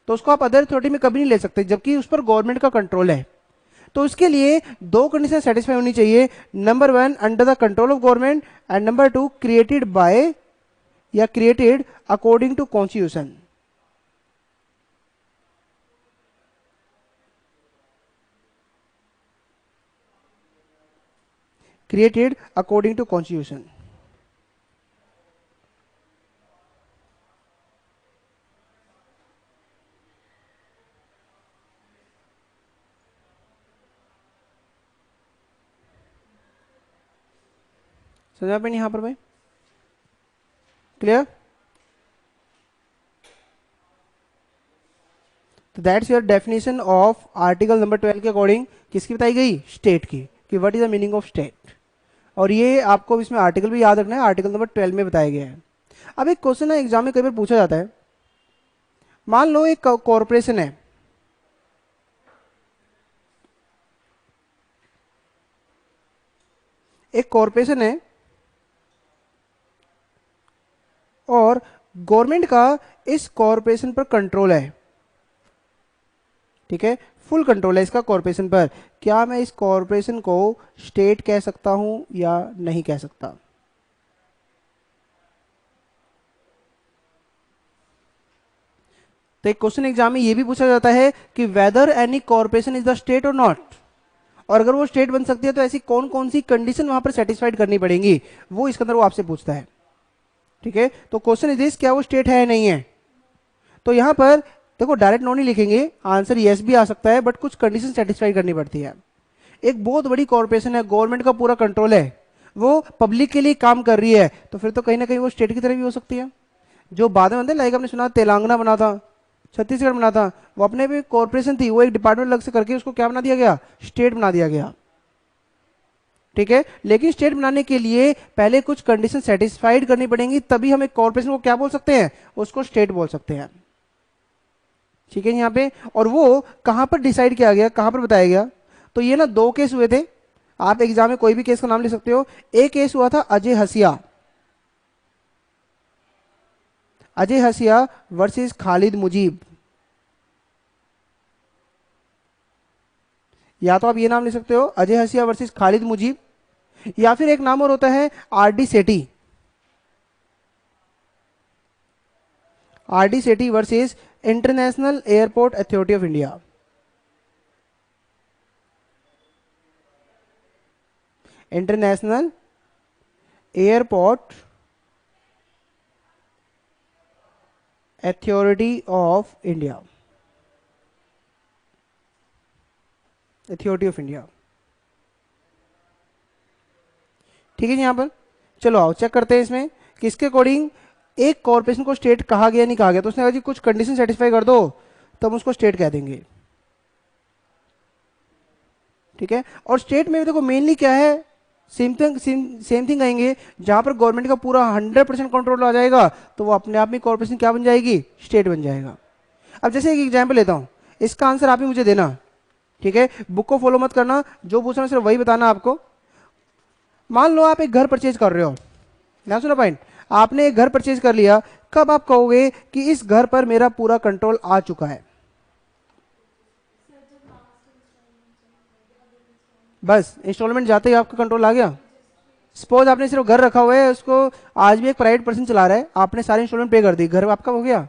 तो उसको आप अदर अथॉरिटी में कभी नहीं ले सकते जबकि उस पर गवर्नमेंट का कंट्रोल है। तो इसके लिए दो कंडीशन सेटिस्फाई होनी चाहिए, number one under the control of government, and number two created by या created according to constitution. Created according to constitution. समझा पे नहीं यहां पर भाई? क्लियर? तो that's your definition of article number 12 के अकॉर्डिंग किसकी बताई गई? स्टेट की, कि what is the meaning of state. और ये आपको इसमें आर्टिकल भी याद रखना है, आर्टिकल नंबर 12 में बताया गया है। अब एक क्वेश्चन है एग्जाम में कई बार पूछा जाता है, मान लो एक कॉरपोरेशन है, एक कॉरपोरेशन है और गवर्नमेंट का इस कॉरपोरेशन पर कंट्रोल है। ठीक है, फुल कंट्रोल है इसका कॉरपोरेशन पर। क्या मैं इस कॉरपोरेशन को स्टेट कह सकता हूं या नहीं कह सकता? तो एक क्वेश्चन एग्जाम में यह भी पूछा जाता है कि whether any corporation is the state और नॉट, और अगर वो स्टेट बन सकती है तो ऐसी कौन कौन सी कंडीशन वहां पर सेटिस्फाइड करनी पड़ेंगी, वो इसके अंदर वो आपसे पूछता है। ठीक है, तो क्वेश्चन इज दिस, क्या वो स्टेट है या नहीं है? तो यहां पर देखो डायरेक्ट नो नहीं लिखेंगे, आंसर यस भी आ सकता है, बट कुछ कंडीशन सेटिस्फाई करनी पड़ती है। एक बहुत बड़ी कॉर्पोरेशन है, गवर्नमेंट का पूरा कंट्रोल है, वो पब्लिक के लिए काम कर रही है, तो फिर तो कहीं ना कहीं वो स्टेट की तरह भी हो सकती है। जो बाद में बनते, लाइक आपने सुना तेलंगाना बना था, छत्तीसगढ़ बना था, वो अपने भी कॉर्पोरेशन थी, वो एक डिपार्टमेंट अलग से करके उसको क्या बना दिया गया? स्टेट बना दिया गया। ठीक है, लेकिन स्टेट बनाने के लिए पहले कुछ कंडीशन सेटिस्फाइड करनी पड़ेंगी, तभी हम एक कॉर्पोरेशन को क्या बोल सकते हैं? उसको स्टेट बोल सकते हैं। ठीक है यहाँ पे। और वो कहां पर डिसाइड किया गया, कहां पर बताया गया? तो ये ना दो केस हुए थे, आप एग्जाम में कोई भी केस का नाम ले सकते हो। एक केस हुआ था अजय हसिया, अजय हसिया वर्सेस खालिद मुजीब, या तो आप ये नाम ले सकते हो अजय हसिया वर्सेस खालिद मुजीब, या फिर एक नाम और होता है RD Sethi, RD Sethi versus international airport authority of India. International airport authority of India, authority of India. ठीक है यहां पर। चलो आओ चेक करते हैं इसमें किसके अकॉर्डिंग एक कॉर्पोरेशन को स्टेट कहा गया नहीं कहा गया। तो उसने कहा जी कुछ कंडीशन सेटिस्फाई कर दो तो हम उसको स्टेट कह देंगे। ठीक है, और स्टेट में भी देखो मेनली क्या है, सेम थिंग कहेंगे, जहां पर गवर्नमेंट का पूरा 100% कंट्रोल आ जाएगा तो वो अपने आप में कॉर्पोरेशन क्या बन जाएगी? स्टेट बन जाएगा। अब जैसे एक एग्जाम्पल लेता हूं, इसका आंसर आप ही मुझे देना। ठीक है, बुक को फॉलो मत करना, जो पूछना सिर्फ वही बताना आपको। मान लो आप एक घर परचेज कर रहे हो, ध्यान सुना पॉइंट, आपने एक घर परचेज कर लिया, कब आप कहोगे कि इस घर पर मेरा पूरा कंट्रोल आ चुका है? बस इंस्टॉलमेंट जाते ही आपका कंट्रोल आ गया। सपोज आपने सिर्फ घर रखा हुआ है, उसको आज भी एक प्राइवेट पर्सन चला रहा है, आपने सारे इंस्टॉलमेंट पे कर दी, घर आपका हो गया।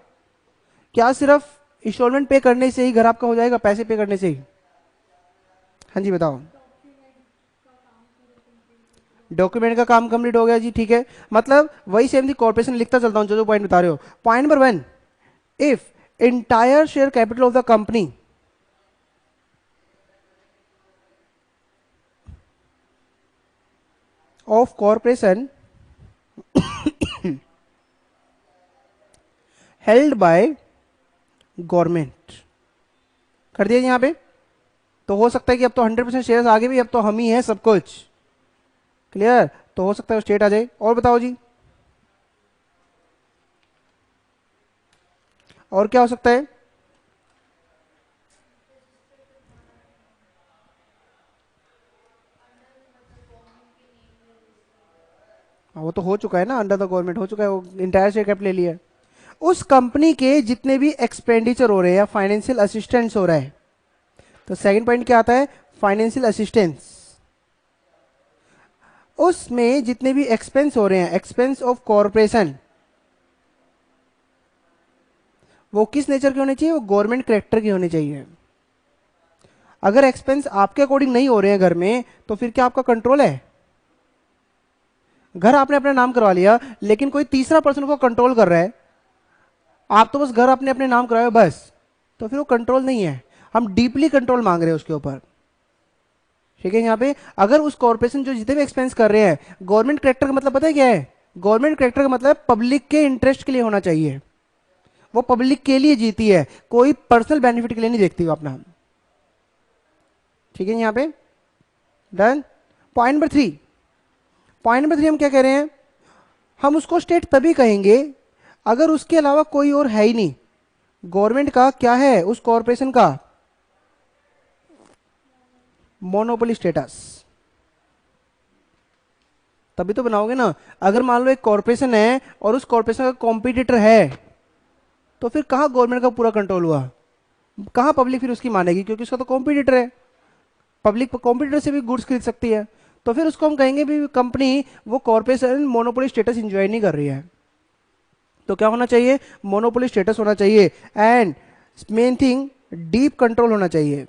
क्या सिर्फ इंस्टॉलमेंट पे करने से ही घर आपका हो जाएगा, पैसे पे करने से ही? हाँ जी बताओ। डॉक्यूमेंट का काम कंप्लीट हो गया जी, ठीक है। मतलब वही सेम थी कॉर्पोरेशन, लिखता चलता हूं जो जो पॉइंट बता रहे हो। Point number 1, if entire share capital of the company of corporation held by government, कर दिया यहां पे। तो हो सकता है कि अब तो 100% शेयर आगे भी, अब तो हम ही है सब कुछ, क्लियर। तो हो सकता है स्टेट आ जाए। और बताओ जी, और क्या हो सकता है? वो तो हो चुका है ना, अंडर द गवर्नमेंट हो चुका है, वो इंटायर शेयर कैपिटल ले लिया है। उस कंपनी के जितने भी एक्सपेंडिचर हो रहे हैं या फाइनेंशियल असिस्टेंस हो रहा है, तो सेकंड पॉइंट क्या आता है? Financial assistance. उसमें जितने भी एक्सपेंस हो रहे हैं, एक्सपेंस ऑफ कॉरपोरेशन, वो किस नेचर के होने चाहिए? वो गवर्नमेंट करेक्टर के होने चाहिए। अगर एक्सपेंस आपके अकॉर्डिंग नहीं हो रहे हैं घर में, तो फिर क्या आपका कंट्रोल है? घर आपने अपने नाम करवा लिया, लेकिन कोई तीसरा पर्सन को कंट्रोल कर रहा है, आप तो बस घर अपने अपने नाम कराए बस, तो फिर वो कंट्रोल नहीं है। हम डीपली कंट्रोल मांग रहे हैं उसके ऊपर, ठीक है। यहाँ पे अगर उस कॉर्पोरेशन जो जितने भी एक्सपेंस कर रहे हैं, गवर्नमेंट करेक्टर का मतलब पता है क्या है? गवर्नमेंट करेक्टर का मतलब पब्लिक के इंटरेस्ट के लिए होना चाहिए, वो पब्लिक के लिए जीती है, कोई पर्सनल बेनिफिट के लिए नहीं देखती वो अपना, ठीक है। यहाँ पे done. Point number 3, point number 3 हम क्या कह रहे हैं? हम उसको स्टेट तभी कहेंगे अगर उसके अलावा कोई और है ही नहीं। गवर्नमेंट का क्या है उस कॉर्पोरेशन का? मोनोपोली स्टेटस, तभी तो बनाओगे ना। अगर मान लो एक कॉर्पोरेशन है और उस कॉर्पोरेशन का कॉम्पिटिटर है, तो फिर कहां गवर्नमेंट का पूरा कंट्रोल हुआ, कहां पब्लिक फिर उसकी मानेगी, क्योंकि उसका तो कॉम्पिटिटर है। पब्लिक कॉम्पिटिटर से भी गुड्स खरीद सकती है, तो फिर उसको हम कहेंगे भी कंपनी, वो कॉर्पोरेशन मोनोपोली स्टेटस इंजॉय नहीं कर रही है। तो क्या होना चाहिए? मोनोपोली स्टेटस होना चाहिए, and main thing deep control होना चाहिए।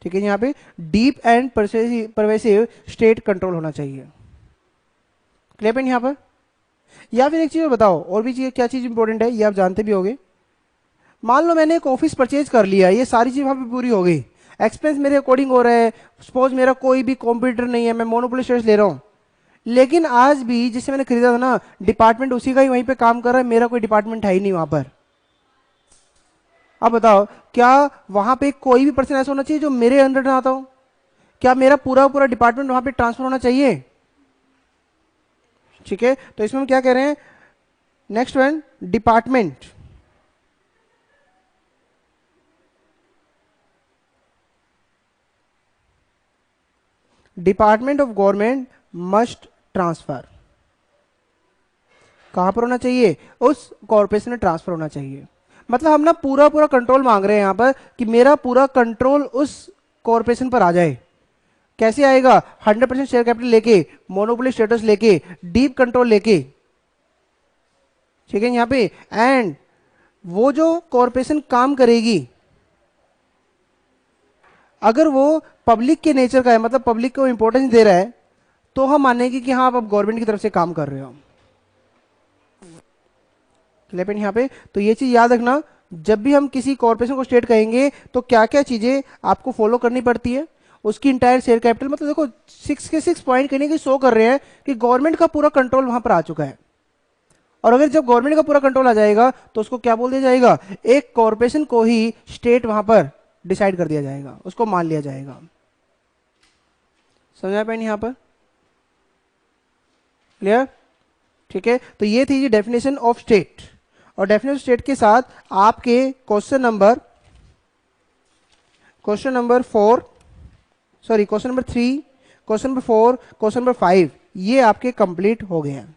ठीक है, यहां पे deep and pervasive state control होना चाहिए। क्लियर पॉइंट यहां पर? या फिर एक चीज और बताओ, और भी चीज, क्या चीज इंपॉर्टेंट है ये आप जानते भी होगे। मान लो मैंने एक ऑफिस परचेज कर लिया, ये सारी चीज वहां पे पूरी हो गई, एक्सपेंस मेरे अकॉर्डिंग हो रहा है, सपोज मेरा कोई भी कॉम्पिटिटर नहीं है, मैं मोनोपोली स्टेटस ले रहा हूं, लेकिन आज भी जिससे मैंने खरीदा था ना, डिपार्टमेंट उसी का ही वहीं पे काम कर रहा है, मेरा कोई डिपार्टमेंट है ही नहीं वहां पर। अब बताओ, क्या वहां पे कोई भी पर्सन ऐसा होना चाहिए जो मेरे अंडर ना आता हो? क्या मेरा पूरा पूरा डिपार्टमेंट वहां पे ट्रांसफर होना चाहिए? ठीक है, तो इसमें हम क्या कह रहे हैं? Next one, department department of government must transfer. कहां पर होना चाहिए? उस कॉर्पोरेशन में ट्रांसफर होना चाहिए। मतलब हम ना पूरा पूरा कंट्रोल मांग रहे हैं यहां पर, कि मेरा पूरा कंट्रोल उस कॉर्पोरेशन पर आ जाए। कैसे आएगा? 100% शेयर कैपिटल लेके, मोनोपोली स्टेटस लेके, डीप कंट्रोल लेके, ठीक है यहां पे। एंड वो जो कॉर्पोरेशन काम करेगी, अगर वो पब्लिक के नेचर का है, मतलब पब्लिक को इंपॉर्टेंस दे रहा है, तो हम मानेंगे कि हाँ आप अब गवर्नमेंट की तरफ से काम कर रहे हो। लेकिन यहाँ पे तो ये चीज याद रखना, जब भी हम किसी कॉर्पोरेशन को स्टेट कहेंगे, तो क्या क्या चीजें आपको फॉलो करनी पड़ती है। उसकी इंटायर शेयर कैपिटल, मतलब देखो 6 पॉइंट कहने की शो कर रहे हैं कि गवर्नमेंट का पूरा कंट्रोल वहां पर आ चुका है। और अगर जब गवर्नमेंट का पूरा कंट्रोल आ जाएगा, तो उसको क्या बोल दिया जाएगा? एक कॉर्पोरेशन को ही स्टेट वहां पर डिसाइड कर दिया जाएगा, उसको मान लिया जाएगा। समझा पाए यहां पर? क्लियर? ठीक है, तो ये थी डेफिनेशन ऑफ स्टेट। और डेफिनेशन ऑफ स्टेट के साथ आपके question number 4, sorry question number 3, question number 4, question number 5, ये आपके कंप्लीट हो गए हैं।